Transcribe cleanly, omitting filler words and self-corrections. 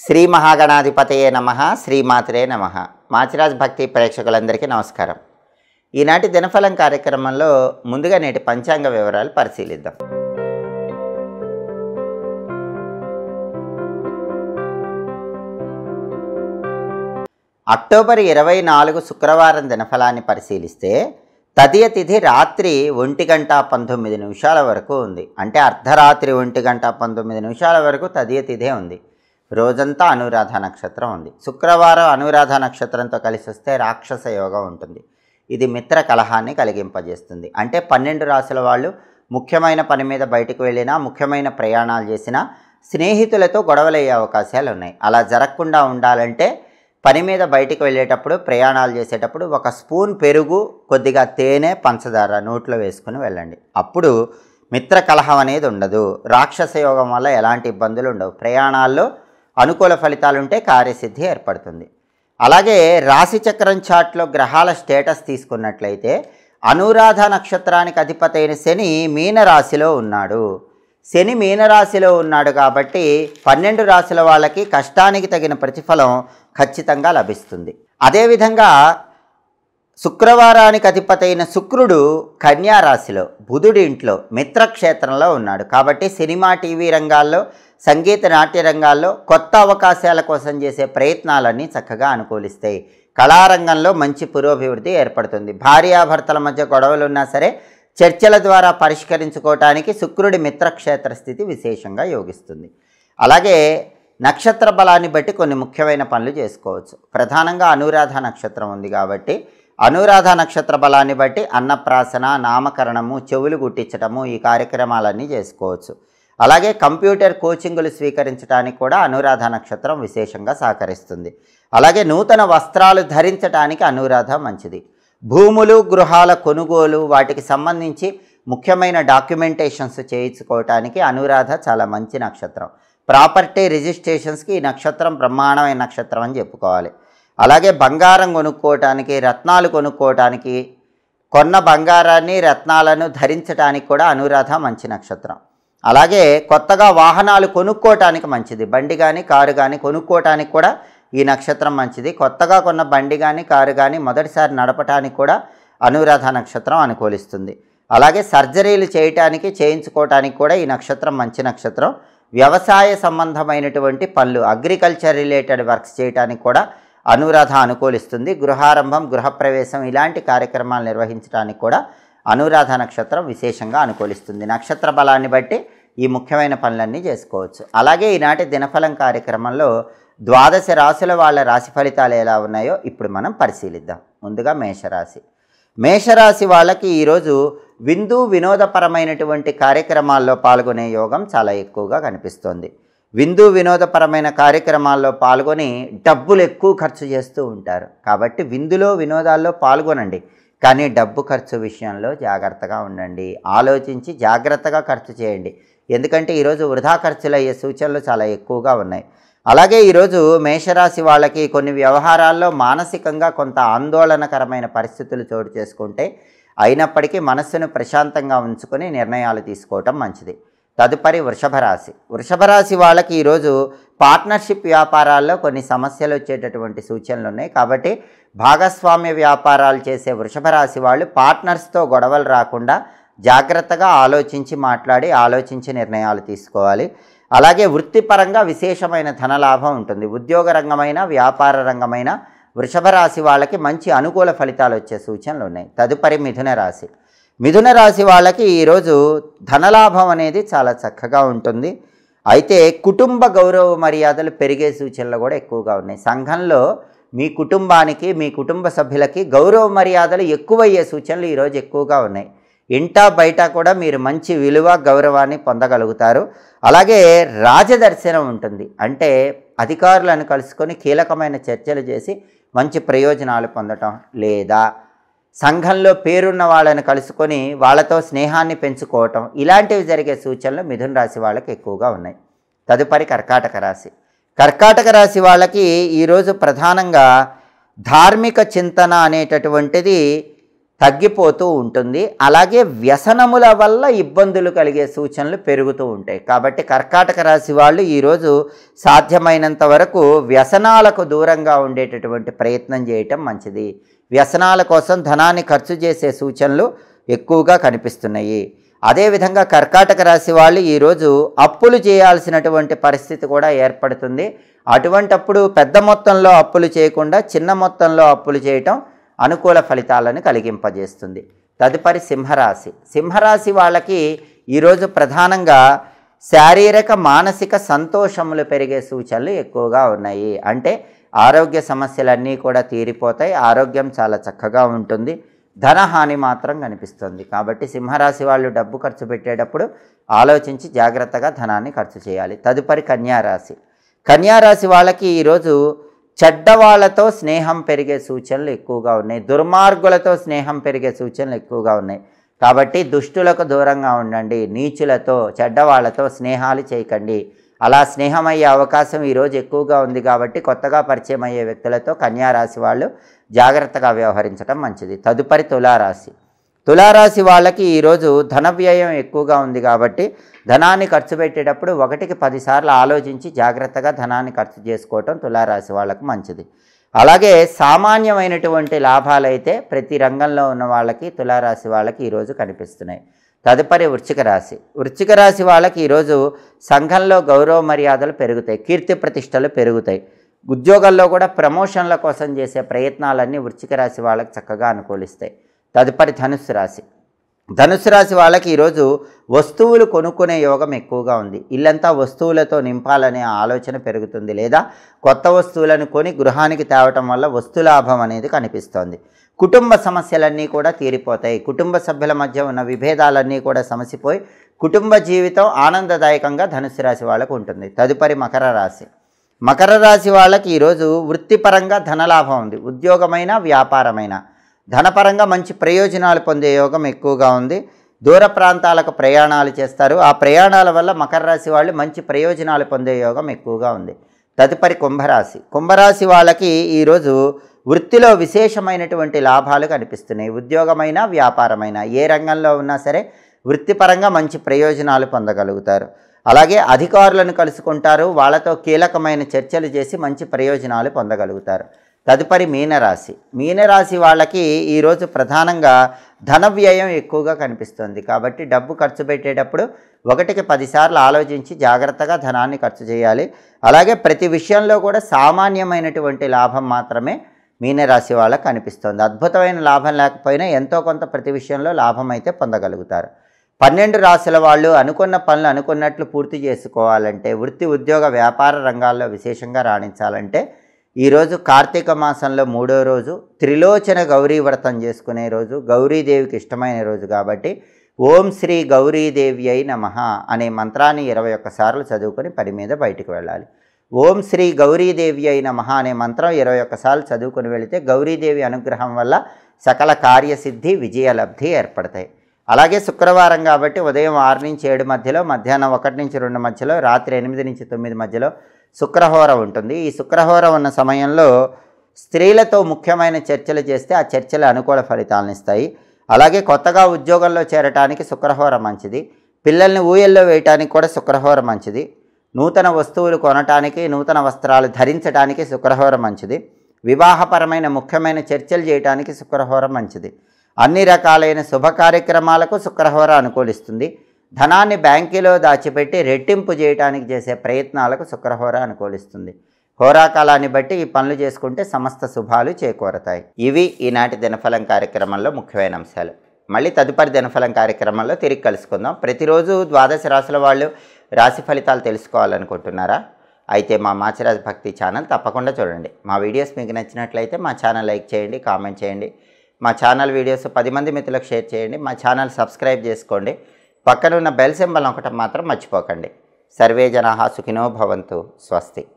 శ్రీ మహాగణాధిపతయే నమః, శ్రీమాత్రే నమః. మాచిరాజ్ భక్తి ప్రేక్షకులందరికీ నమస్కారం. ఈనాటి దినఫలం కార్యక్రమంలో ముందుగా నేటి పంచాంగ వివరాలు పరిశీలిద్దాం. అక్టోబర్ 24 శుక్రవారం దినఫలాన్ని పరిశీలిస్తే తదియ తిథి రాత్రి 1:19 వరకు ఉంది. అంటే అర్ధరాత్రి 1:19 వరకు తదియ తిథే ఉంది. రోజంతా అనురాధ నక్షత్రం ఉంది. శుక్రవారం అనురాధ నక్షత్రంతో కలిసి వస్తే రాక్షస యోగం ఉంటుంది. ఇది మిత్ర కలహాన్ని కలిగింపజేస్తుంది. అంటే 12 రాశుల వాళ్ళు ముఖ్యమైన పని మీద బయటకు వెళ్ళినా, ముఖ్యమైన ప్రయాణాలు చేసినా స్నేహితులతో గొడవలయ్యే అవకాశాలు ఉన్నాయి. అలా జరగకుండా ఉండాలంటే పని మీద బయటికి వెళ్ళేటప్పుడు, ప్రయాణాలు చేసేటప్పుడు ఒక స్పూన్ పెరుగు, కొద్దిగా తేనె, పంచదార నోట్లో వేసుకుని వెళ్ళండి. అప్పుడు మిత్ర కలహం అనేది ఉండదు. రాక్షస యోగం వల్ల ఎలాంటి ఇబ్బందులు ఉండవు. ప్రయాణాల్లో అనుకూల ఫలితాలుంటే కార్యసిద్ధి ఏర్పడుతుంది. అలాగే రాశిచక్రం చార్ట్లో గ్రహాల స్టేటస్ తీసుకున్నట్లయితే అనురాధ నక్షత్రానికి అధిపతి అయిన శని మీనరాశిలో ఉన్నాడు. శని మీనరాశిలో ఉన్నాడు కాబట్టి 12 రాశుల వాళ్ళకి కష్టానికి తగిన ప్రతిఫలం ఖచ్చితంగా లభిస్తుంది. అదేవిధంగా శుక్రవారానికి అధిపతి అయిన శుక్రుడు కన్యా రాశిలో, బుధుడి ఇంట్లో మిత్రక్షేత్రంలో ఉన్నాడు. కాబట్టి సినిమా, టీవీ రంగాల్లో, సంగీత, నాట్య రంగాల్లో కొత్త అవకాశాల కోసం చేసే ప్రయత్నాలన్నీ చక్కగా అనుకూలిస్తాయి. కళారంగంలో మంచి పురోభివృద్ధి ఏర్పడుతుంది. భార్యాభర్తల మధ్య గొడవలు ఉన్నా సరే చర్చల ద్వారా పరిష్కరించుకోవటానికి శుక్రుడి మిత్రక్షేత్ర స్థితి విశేషంగా యోగిస్తుంది. అలాగే నక్షత్ర బలాన్ని బట్టి కొన్ని ముఖ్యమైన పనులు చేసుకోవచ్చు. ప్రధానంగా అనురాధ నక్షత్రం ఉంది కాబట్టి అనురాధ నక్షత్ర బలాన్ని బట్టి అన్నప్రాసన, నామకరణము, చెవులు గుట్టించటము, ఈ కార్యక్రమాలన్నీ చేసుకోవచ్చు. అలాగే కంప్యూటర్ కోచింగులు స్వీకరించడానికి కూడా అనురాధ నక్షత్రం విశేషంగా సహకరిస్తుంది. అలాగే నూతన వస్త్రాలు ధరించడానికి అనురాధ మంచిది. భూములు, గృహాల కొనుగోలు, వాటికి సంబంధించి ముఖ్యమైన డాక్యుమెంటేషన్స్ చేయించుకోవటానికి అనురాధ చాలా మంచి నక్షత్రం. ప్రాపర్టీ రిజిస్ట్రేషన్స్కి ఈ నక్షత్రం బ్రహ్మాండమైన నక్షత్రం అని చెప్పుకోవాలి. అలాగే బంగారం కొనుక్కోవటానికి, రత్నాలు కొనుక్కోవటానికి, కొన్న బంగారాన్ని, రత్నాలను ధరించడానికి కూడా అనురాధ మంచి నక్షత్రం. అలాగే కొత్తగా వాహనాలు కొనుక్కోవటానికి మంచిది. బండి కానీ, కారు కానీ కొనుక్కోవటానికి కూడా ఈ నక్షత్రం మంచిది. కొత్తగా కొన్న బండి కానీ, కారు కానీ మొదటిసారి నడపటానికి కూడా అనురాధ నక్షత్రం అనుకూలిస్తుంది. అలాగే సర్జరీలు చేయటానికి, చేయించుకోవటానికి కూడా ఈ నక్షత్రం మంచి నక్షత్రం. వ్యవసాయ సంబంధమైనటువంటి పనులు, అగ్రికల్చర్ రిలేటెడ్ వర్క్స్ చేయటానికి కూడా అనురాధ అనుకూలిస్తుంది. గృహారంభం, గృహప్రవేశం ఇలాంటి కార్యక్రమాలు నిర్వహించడానికి కూడా అనురాధ నక్షత్రం విశేషంగా అనుకూలిస్తుంది. నక్షత్ర బలాన్ని బట్టి ఈ ముఖ్యమైన పనులన్నీ చేసుకోవచ్చు. అలాగే ఈనాటి దినఫలం కార్యక్రమంలో 12 రాశుల వాళ్ళ రాశి ఫలితాలు ఎలా ఉన్నాయో ఇప్పుడు మనం పరిశీలిద్దాం. ముందుగా మేషరాశి. మేషరాశి వాళ్ళకి ఈరోజు విందు, వినోదపరమైనటువంటి కార్యక్రమాల్లో పాల్గొనే యోగం చాలా ఎక్కువగా కనిపిస్తోంది. విందు, వినోదపరమైన కార్యక్రమాల్లో పాల్గొని డబ్బులు ఎక్కువ ఖర్చు చేస్తూ ఉంటారు. కాబట్టి విందులో, వినోదాల్లో పాల్గొనండి, కానీ డబ్బు ఖర్చు విషయంలో జాగ్రత్తగా ఉండండి. ఆలోచించి జాగ్రత్తగా ఖర్చు చేయండి. ఎందుకంటే ఈరోజు వృధా ఖర్చులు అయ్యే సూచనలు చాలా ఎక్కువగా ఉన్నాయి. అలాగే ఈరోజు మేషరాశి వాళ్ళకి కొన్ని వ్యవహారాల్లో మానసికంగా కొంత ఆందోళనకరమైన పరిస్థితులు చోటు చేసుకుంటే, అయినప్పటికీ మనస్సును ప్రశాంతంగా ఉంచుకొని నిర్ణయాలు తీసుకోవటం మంచిది. తదుపరి వృషభ రాశి. వృషభ రాశి వాళ్ళకి ఈరోజు పార్ట్నర్షిప్ వ్యాపారాల్లో కొన్ని సమస్యలు వచ్చేటటువంటి సూచనలు ఉన్నాయి. కాబట్టి భాగస్వామ్య వ్యాపారాలు చేసే వృషభ రాశి వాళ్ళు పార్ట్నర్స్తో గొడవలు రాకుండా జాగ్రత్తగా ఆలోచించి మాట్లాడి, ఆలోచించి నిర్ణయాలు తీసుకోవాలి. అలాగే వృత్తిపరంగా విశేషమైన ధనలాభం ఉంటుంది. ఉద్యోగ రంగమైన, వ్యాపార రంగమైన వృషభ రాశి వాళ్ళకి మంచి అనుకూల ఫలితాలు వచ్చే సూచనలు ఉన్నాయి. తదుపరి మిథున రాశి. మిథున రాశి వాళ్ళకి ఈరోజు ధనలాభం అనేది చాలా చక్కగా ఉంటుంది. అయితే కుటుంబ గౌరవ మర్యాదలు పెరిగే సూచనలు కూడా ఎక్కువగా ఉన్నాయి. సంఘంలో మీ కుటుంబానికి, మీ కుటుంబ సభ్యులకి గౌరవ మర్యాదలు ఎక్కువయ్యే సూచనలు ఈరోజు ఎక్కువగా ఉన్నాయి. ఇంటా బయట కూడా మీరు మంచి విలువ, గౌరవాన్ని పొందగలుగుతారు. అలాగే రాజదర్శనం ఉంటుంది. అంటే అధికారులను కలుసుకొని కీలకమైన చర్చలు చేసి మంచి ప్రయోజనాలు పొందటం, లేదా సంఘంలో పేరున్న వాళ్ళని కలుసుకొని వాళ్ళతో స్నేహాన్ని పెంచుకోవటం, ఇలాంటివి జరిగే సూచనలు మిథున రాశి వాళ్ళకి ఎక్కువగా ఉన్నాయి. తదుపరి కర్కాటక రాశి. కర్కాటక రాశి వాళ్ళకి ఈరోజు ప్రధానంగా ధార్మిక చింతన అనేటటువంటిది తగ్గిపోతూ ఉంటుంది. అలాగే వ్యసనముల వల్ల ఇబ్బందులు కలిగే సూచనలు పెరుగుతూ ఉంటాయి. కాబట్టి కర్కాటక రాశి వాళ్ళు ఈరోజు సాధ్యమైనంత వరకు వ్యసనాలకు దూరంగా ఉండేటటువంటి ప్రయత్నం చేయటం మంచిది. వ్యసనాల కోసం ధనాన్ని ఖర్చు చేసే సూచనలు ఎక్కువగా కనిపిస్తున్నాయి. అదేవిధంగా కర్కాటక రాశి వాళ్ళు ఈరోజు అప్పులు చేయాల్సినటువంటి పరిస్థితి కూడా ఏర్పడుతుంది. అటువంటప్పుడు పెద్ద మొత్తంలో అప్పులు చేయకుండా చిన్న మొత్తంలో అప్పులు చేయటం అనుకూల ఫలితాలను కలిగింపజేస్తుంది. తదుపరి సింహరాశి. సింహరాశి వాళ్ళకి ఈరోజు ప్రధానంగా శారీరక మానసిక సంతోషములు పెరిగే సూచనలు ఎక్కువగా ఉన్నాయి. అంటే ఆరోగ్య సమస్యలన్నీ కూడా తీరిపోతాయి. ఆరోగ్యం చాలా చక్కగా ఉంటుంది. ధనహాని మాత్రం కనిపిస్తుంది. కాబట్టి సింహరాశి వాళ్ళు డబ్బు ఖర్చు పెట్టేటప్పుడు ఆలోచించి జాగ్రత్తగా ధనాన్ని ఖర్చు చేయాలి. తదుపరి కన్యారాశి. కన్యారాశి వాళ్ళకి ఈరోజు చెడ్డవాళ్లతో స్నేహం పెరిగే సూచనలు ఎక్కువగా ఉన్నాయి. దుర్మార్గులతో స్నేహం పెరిగే సూచనలు ఎక్కువగా ఉన్నాయి. కాబట్టి దుష్టులకు దూరంగా ఉండండి. నీచులతో చెడ్డవాళ్లతో స్నేహాలు చేయకండి. అలా స్నేహం అయ్యే అవకాశం ఈరోజు ఎక్కువగా ఉంది. కాబట్టి కొత్తగా పరిచయం అయ్యే వ్యక్తులతో కన్యారాశి వాళ్ళు జాగ్రత్తగా వ్యవహరించడం మంచిది. తదుపరి తులారాశి. తులారాశి వాళ్ళకి ఈరోజు ధన వ్యయం ఎక్కువగా ఉంది. కాబట్టి ధనాన్ని ఖర్చు పెట్టేటప్పుడు 1కి 10 సార్లు ఆలోచించి జాగ్రత్తగా ధనాన్ని ఖర్చు చేసుకోవటం తులారాశి వాళ్ళకు మంచిది. అలాగే సామాన్యమైనటువంటి లాభాలైతే ప్రతి రంగంలో ఉన్న వాళ్ళకి తులారాశి వాళ్ళకి ఈరోజు కనిపిస్తున్నాయి. తదుపరి వృశ్చిక రాశి. వృశ్చిక రాశి వాళ్ళకి ఈరోజు సంఘంలో గౌరవ మర్యాదలు పెరుగుతాయి. కీర్తి ప్రతిష్టలు పెరుగుతాయి. ఉద్యోగాల్లో కూడా ప్రమోషన్ల కోసం చేసే ప్రయత్నాలన్నీ వృశ్చిక రాశి వాళ్ళకి చక్కగా అనుకూలిస్తాయి. తదుపరి ధనుస్సు రాశి. ధనుస్సు రాశి వాళ్ళకి ఈరోజు వస్తువులు కొనుక్కునే యోగం ఎక్కువగా ఉంది. ఇల్లంతా వస్తువులతో నింపాలనే ఆలోచన పెరుగుతుంది. లేదా కొత్త వస్తువులను కొని గృహానికి తేవటం వల్ల వస్తులాభం అనేది కనిపిస్తోంది. కుటుంబ సమస్యలన్నీ కూడా తీరిపోతాయి. కుటుంబ సభ్యుల మధ్య ఉన్న విభేదాలన్నీ కూడా సమసిపోయి కుటుంబ జీవితం ఆనందదాయకంగా ధనుస్సు రాశి వాళ్ళకు ఉంటుంది. తదుపరి మకర రాశి. మకర రాశి వాళ్ళకి ఈరోజు వృత్తిపరంగా ధనలాభం ఉంది. ఉద్యోగమైన వ్యాపారమైన ధనపరంగా మంచి ప్రయోజనాలు పొందే యోగం ఎక్కువగా ఉంది. దూర ప్రాంతాలకు ప్రయాణాలు చేస్తారు. ఆ ప్రయాణాల వల్ల మకర రాశి వాళ్ళు మంచి ప్రయోజనాలు పొందే యోగం ఎక్కువగా ఉంది. తదుపరి కుంభరాశి. కుంభరాశి వాళ్ళకి ఈరోజు వృత్తిలో విశేషమైనటువంటి లాభాలు కనిపిస్తున్నాయి. ఉద్యోగమైన వ్యాపారమైన ఏ రంగంలో ఉన్నా సరే వృత్తిపరంగా మంచి ప్రయోజనాలు పొందగలుగుతారు. అలాగే అధికారులను కలుసుకుంటారు. వాళ్ళతో కీలకమైన చర్చలు చేసి మంచి ప్రయోజనాలు పొందగలుగుతారు. తదుపరి మీనరాశి. మీనరాశి వాళ్ళకి ఈరోజు ప్రధానంగా ధన వ్యయం ఎక్కువగా కనిపిస్తుంది. కాబట్టి డబ్బు ఖర్చు పెట్టేటప్పుడు 1కి 10 సార్లు ఆలోచించి జాగ్రత్తగా ధనాన్ని ఖర్చు చేయాలి. అలాగే ప్రతి విషయంలో కూడా సామాన్యమైనటువంటి లాభం మాత్రమే మీనరాశి వాళ్ళకి కనిపిస్తుంది. అద్భుతమైన లాభం లేకపోయినా ఎంతో కొంత ప్రతి విషయంలో లాభం అయితే పొందగలుగుతారు. 12 రాశుల వాళ్ళు అనుకున్న పనులు అనుకున్నట్లు పూర్తి చేసుకోవాలంటే, వృత్తి ఉద్యోగ వ్యాపార రంగాల్లో విశేషంగా రాణించాలంటే ఈరోజు కార్తీక మాసంలో 3వ రోజు త్రిలోచన గౌరీ వ్రతం చేసుకునే రోజు, గౌరీదేవికి ఇష్టమైన రోజు. కాబట్టి ఓం శ్రీ గౌరీదేవి అయి నమః అనే మంత్రాన్ని 21 సార్లు చదువుకొని పని మీద బయటికి వెళ్ళాలి. ఓం శ్రీ గౌరీదేవి అయి నమః అనే మంత్రం 21 సార్లు చదువుకొని వెళితే గౌరీదేవి అనుగ్రహం వల్ల సకల కార్యసిద్ధి విజయలబ్ధి ఏర్పడతాయి. అలాగే శుక్రవారం కాబట్టి ఉదయం 6 నుంచి 7 మధ్యలో, మధ్యాహ్నం 1 నుంచి 2 మధ్యలో, రాత్రి 8 నుంచి 9 మధ్యలో శుక్రహోర ఉంటుంది. ఈ శుక్రహోర ఉన్న సమయంలో స్త్రీలతో ముఖ్యమైన చర్చలు చేస్తే ఆ చర్చలు అనుకూల ఫలితాలను ఇస్తాయి. అలాగే కొత్తగా ఉద్యోగంలో చేరటానికి శుక్రహోర మంచిది. పిల్లల్ని ఊయల్లో వేయటానికి కూడా శుక్రహోర మంచిది. నూతన వస్తువులు కొనటానికి, నూతన వస్త్రాలు ధరించడానికి శుక్రహోర మంచిది. వివాహపరమైన ముఖ్యమైన చర్చలు చేయడానికి శుక్రహోర మంచిది. అన్ని రకాలైన శుభ కార్యక్రమాలకు శుక్రహోర అనుకూలిస్తుంది. ధనాన్ని బ్యాంకులో దాచిపెట్టి రెట్టింపు చేయడానికి చేసే ప్రయత్నాలకు శుక్రహోర అనుకూలిస్తుంది. హోరాకాలాన్ని బట్టి ఈ పనులు చేసుకుంటే సమస్త శుభాలు చేకూరతాయి. ఇవి ఈనాటి దినఫలం కార్యక్రమంలో ముఖ్యమైన అంశాలు. మళ్ళీ తదుపరి దినఫలం కార్యక్రమంలో తిరిగి కలుసుకుందాం. ప్రతిరోజు 12 రాశుల వాళ్ళు రాశి ఫలితాలు తెలుసుకోవాలనుకుంటున్నారా? అయితే మా మాచిరాజ్ భక్తి ఛానల్ తప్పకుండా చూడండి. మా వీడియోస్ మీకు నచ్చినట్లయితే మా ఛానల్ లైక్ చేయండి, కామెంట్ చేయండి. మా ఛానల్ వీడియోస్ 10 మంది మిత్రులకు షేర్ చేయండి. మా ఛానల్ సబ్స్క్రైబ్ చేసుకోండి. పక్కన ఉన్న బెల్ సింబల్ ఒకటి మాత్రం మర్చిపోకండి. సర్వే జనాః సుఖినో భవంతు. స్వస్తి.